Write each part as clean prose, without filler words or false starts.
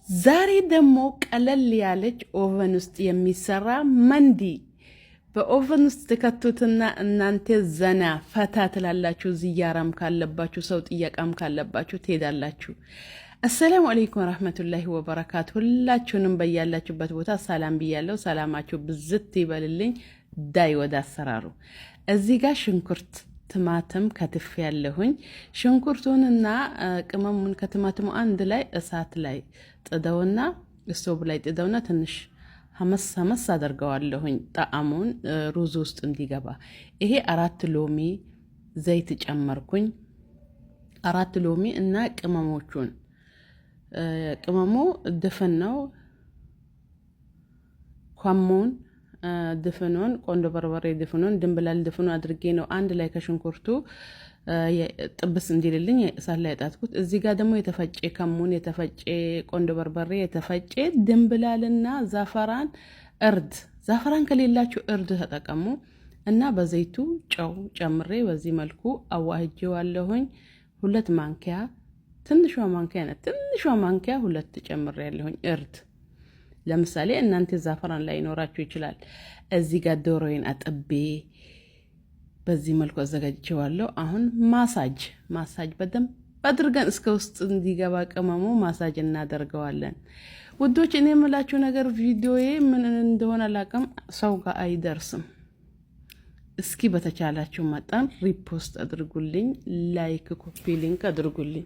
ዛሬ ደግሞ ቀለል ያለች ኦቨን ውስጥ የሚሰራ መንዲ በኦቨን ውስጥ ተከቱትና እናንተ ዘና ፈታ ትላላችሁ። ዝያራም ካለባችሁ ሰው ጥያቃም ካለባችሁ ትሄዳላችሁ። አሰላሙ አለይኩም ወራህመቱላሂ ወበረካቱ። ሁላችሁንም በያላችሁበት ቦታ ሰላም ብያለሁ። ሰላማችሁ ብዝት ይበልልኝ። ዳይ ወደ አሰራሩ። እዚህ ጋር ሽንኩርት ቲማቲም ከትፍ ያለሁኝ ሽንኩርቱንና ቅመሙን ከቲማቲሙ አንድ ላይ እሳት ላይ ጥደውና ስቶቭ ላይ ጥደውና ትንሽ ሀመስ አደርገዋለሁኝ ጣዕሙን ሩዝ ውስጥ እንዲገባ። ይሄ 4 ሎሚ ዘይት ጨመርኩኝ። 4 ሎሚ እና ቅመሞቹን ቅመሙ ድፍን ነው። ከሙን ድፍኑን፣ ቆንጆ በርበሬ ድፍኑን፣ ድንብላል ድፍኑ አድርጌ ነው አንድ ላይ ከሽንኩርቱ ጥብስ እንዲልልኝ እሳት ላይ ጣትኩት። እዚህ ጋር ደግሞ የተፈጨ ከሙን፣ የተፈጨ ቆንጆ በርበሬ፣ የተፈጨ ድንብላልና ዛፈራን፣ እርድ። ዛፈራን ከሌላችሁ እርድ ተጠቀሙ እና በዘይቱ ጨው ጨምሬ በዚህ መልኩ አዋህጄዋለሁኝ። 2 ማንኪያ ትንሿ ማንኪያ 2 ጨምሬ ያለሁኝ እርድ። ለምሳሌ እናንተ ዛፈራን ላይ ይኖራችሁ ይችላል። እዚህ ጋር ዶሮዬን አጥቤ በዚህ መልኩ አዘጋጅቼዋለሁ። አሁን ማሳጅ በደንብ አድርገን እስከ ውስጥ እንዲገባ ቅመሙ ማሳጅ እናደርገዋለን። ውዶች እኔ የምላችሁ ነገር ቪዲዮዬ ምን እንደሆነ አላውቅም፣ ሰው ጋር አይደርስም። እስኪ በተቻላችሁ መጠን ሪፖስት አድርጉልኝ፣ ላይክ ኮፒ ሊንክ አድርጉልኝ።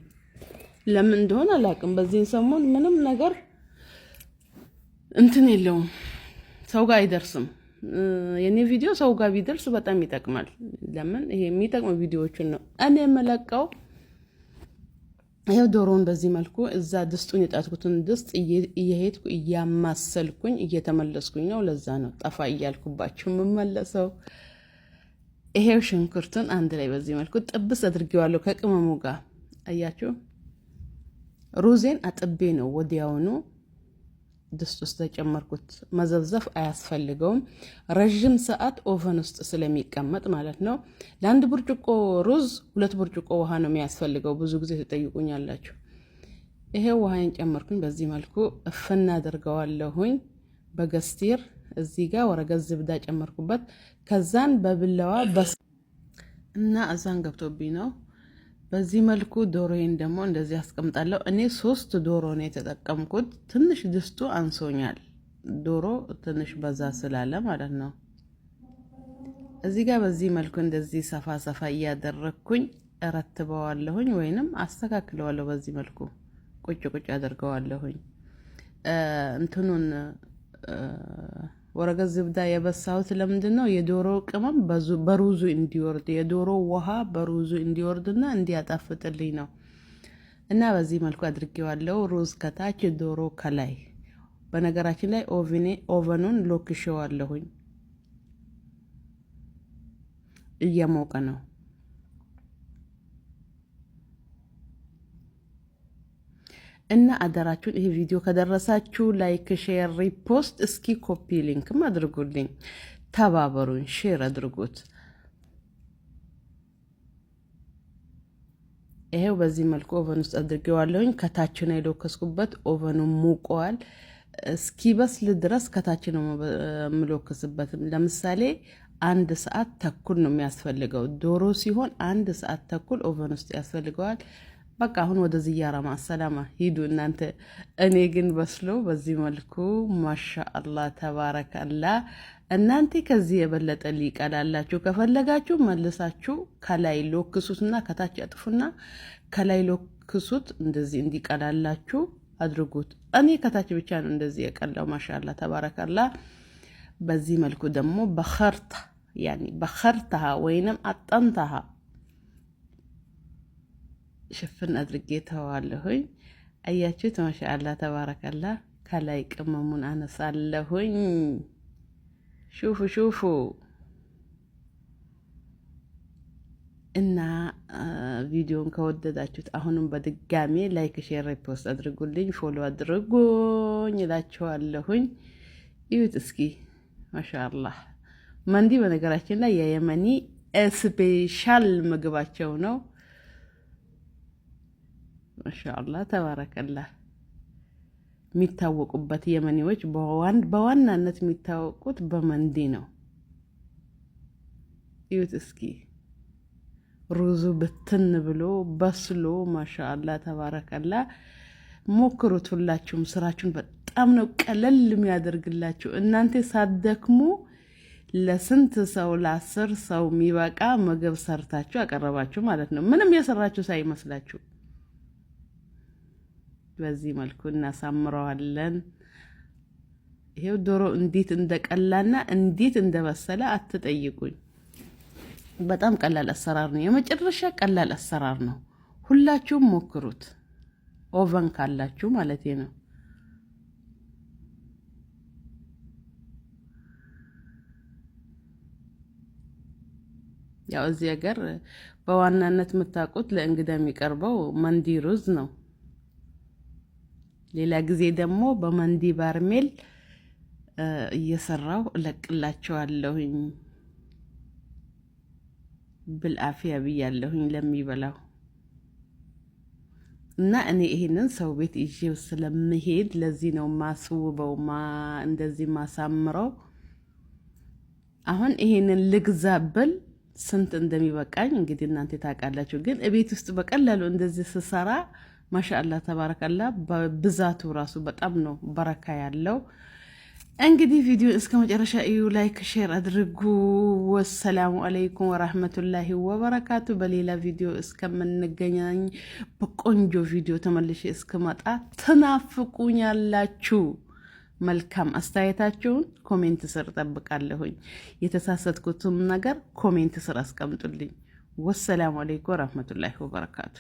ለምን እንደሆነ አላውቅም፣ በዚህ ሰሞን ምንም ነገር እንትን የለውም፣ ሰው ጋር አይደርስም። የኔ ቪዲዮ ሰው ጋር ቢደርስ በጣም ይጠቅማል። ለምን ይሄ የሚጠቅም ቪዲዮዎችን ነው እኔ የምለቀው። ይሄው ዶሮውን በዚህ መልኩ እዛ ድስቱን የጣትኩትን ድስት እየሄድኩ እያማሰልኩኝ እየተመለስኩኝ ነው። ለዛ ነው ጠፋ እያልኩባችሁ የምመለሰው። ይሄው ሽንኩርቱን አንድ ላይ በዚህ መልኩ ጥብስ አድርጌዋለሁ ከቅመሙ ጋር። አያችሁ፣ ሩዜን አጥቤ ነው ወዲያውኑ ድስት ውስጥ ተጨመርኩት። መዘብዘፍ አያስፈልገውም። ረጅም ሰዓት ኦቨን ውስጥ ስለሚቀመጥ ማለት ነው። ለአንድ ብርጭቆ ሩዝ 2 ብርጭቆ ውሃ ነው የሚያስፈልገው። ብዙ ጊዜ ትጠይቁኛላችሁ። ይሄው ውሃን ጨመርኩኝ። በዚህ መልኩ እፍና አደርገዋለሁኝ በገስቲር። እዚህ ጋር ወረቀት ዝብዳ ጨመርኩበት። ከዛን በብላዋ እና እዛን ገብቶብኝ ነው። በዚህ መልኩ ዶሮዬን ደግሞ እንደዚህ አስቀምጣለሁ። እኔ 3 ዶሮ ነው የተጠቀምኩት። ትንሽ ድስቱ አንሶኛል፣ ዶሮ ትንሽ በዛ ስላለ ማለት ነው። እዚህ ጋር በዚህ መልኩ እንደዚህ ሰፋ እያደረኩኝ እረትበዋለሁኝ ወይንም አስተካክለዋለሁ። በዚህ መልኩ ቁጭ አደርገዋለሁኝ። እንትኑን ወረቀት ዝብዳ የበሳሁት ለምንድን ነው? የዶሮ ቅመም በሩዙ እንዲወርድ፣ የዶሮ ውሃ በሩዙ እንዲወርድና እንዲያጣፍጥልኝ ነው። እና በዚህ መልኩ አድርጌዋለሁ። ሩዝ ከታች፣ ዶሮ ከላይ። በነገራችን ላይ ኦቨኑን ሎክሼዋለሁኝ፣ እየሞቀ ነው። እና አደራችሁን ይሄ ቪዲዮ ከደረሳችሁ ላይክ፣ ሼር፣ ሪፖስት፣ እስኪ ኮፒ ሊንክም አድርጉልኝ። ተባበሩን፣ ሼር አድርጉት። ይሄው በዚህ መልኩ ኦቨን ውስጥ አድርጌዋለሁኝ። ከታች ነው የሎከስኩበት። ኦቨኑ ሙቀዋል። እስኪ በስል ድረስ ከታች ነው የምሎከስበት። ለምሳሌ 1 ሰዓት ተኩል ነው የሚያስፈልገው። ዶሮ ሲሆን 1 ሰዓት ተኩል ኦቨን ውስጥ ያስፈልገዋል። በቃ አሁን ወደ ዝያራ ማሰላማ ሂዱ እናንተ። እኔ ግን በስሎ በዚህ መልኩ ማሻአላህ ተባረከላህ። እናንተ ከዚህ የበለጠ ሊቀላላችሁ ከፈለጋችሁ መልሳችሁ ከላይ ሎክሱትና ከታች አጥፉና ከላይ ሎክሱት። እንደዚህ እንዲቀላላችሁ አድርጉት። እኔ ከታች ብቻ ነው እንደዚህ የቀላው። ማሻአላህ ተባረከላህ። በዚህ መልኩ ደግሞ በኸርተሃ ወይንም አጠንተሃ ሽፍን አድርጌ ተዋለሁኝ። አያችሁት? ማሻአላህ ተባረከላህ። ከላይ ቅመሙን አነሳለሁኝ። ሹፉ እና ቪዲዮን ከወደዳችሁት አሁንም በድጋሜ ላይክ፣ ሼር፣ ሪፖስት አድርጉልኝ፣ ፎሎ አድርጉኝ እላችኋለሁኝ። ይሁት እስኪ ማሻአላህ። መንዲ በነገራችን ላይ የየመኒ ስፔሻል ምግባቸው ነው። ማሻአላህ ተባረከላህ። የሚታወቁበት የመኒዎች በዋናነት የሚታወቁት በመንዲ ነው። እዩት እስኪ ሩዙ ብትን ብሎ በስሎ ማሻአላ ተባረከላ። ሞክሩት ሁላችሁም። ስራችሁን በጣም ነው ቀለል የሚያደርግላችሁ። እናንተ ሳትደክሙ ለስንት ሰው ለ10 ሰው የሚበቃ ምግብ ሰርታችሁ አቀረባችሁ ማለት ነው። ምንም የሰራችሁ ሳይመስላችሁ በዚህ መልኩ እናሳምረዋለን። ይሄው ዶሮ እንዴት እንደቀላና እንዴት እንደበሰለ አትጠይቁኝ። በጣም ቀላል አሰራር ነው። የመጨረሻ ቀላል አሰራር ነው። ሁላችሁም ሞክሩት። ኦቨን ካላችሁ ማለት ነው። ያው እዚህ ሀገር በዋናነት የምታውቁት ለእንግዳ የሚቀርበው መንዲ ሩዝ ነው። ሌላ ጊዜ ደግሞ በመንዲ ባርሜል እየሰራው እለቅላችኋለሁኝ። بالعافية ብያለሁኝ ለሚበላው እና እኔ ይሄንን ሰው ቤት ይዤው ስለምሄድ ለዚህ ነው ማስውበው እንደዚህ ማሳምረው። አሁን ይሄንን ልግዛብል ስንት እንደሚበቃኝ እንግዲህ እናንተ ታውቃላችሁ። ግን እቤት ውስጥ በቀላሉ እንደዚህ ስሰራ ማሻአላ ተባረከላ በብዛቱ ራሱ በጣም ነው በረካ ያለው። እንግዲህ ቪዲዮ እስከ መጨረሻ እዩ፣ ላይክ ሼር አድርጉ። ወሰላሙ አለይኩም ወራህመቱላሂ ወበረካቱ። በሌላ ቪዲዮ እስከምንገናኝ በቆንጆ ቪዲዮ ተመልሼ እስከመጣ ትናፍቁኛላችሁ። መልካም አስተያየታችሁን ኮሜንት ስር ጠብቃለሁኝ። የተሳሳትኩትም ነገር ኮሜንት ስር አስቀምጡልኝ። ወሰላሙ አለይኩም ወራህመቱላሂ ወበረካቱ።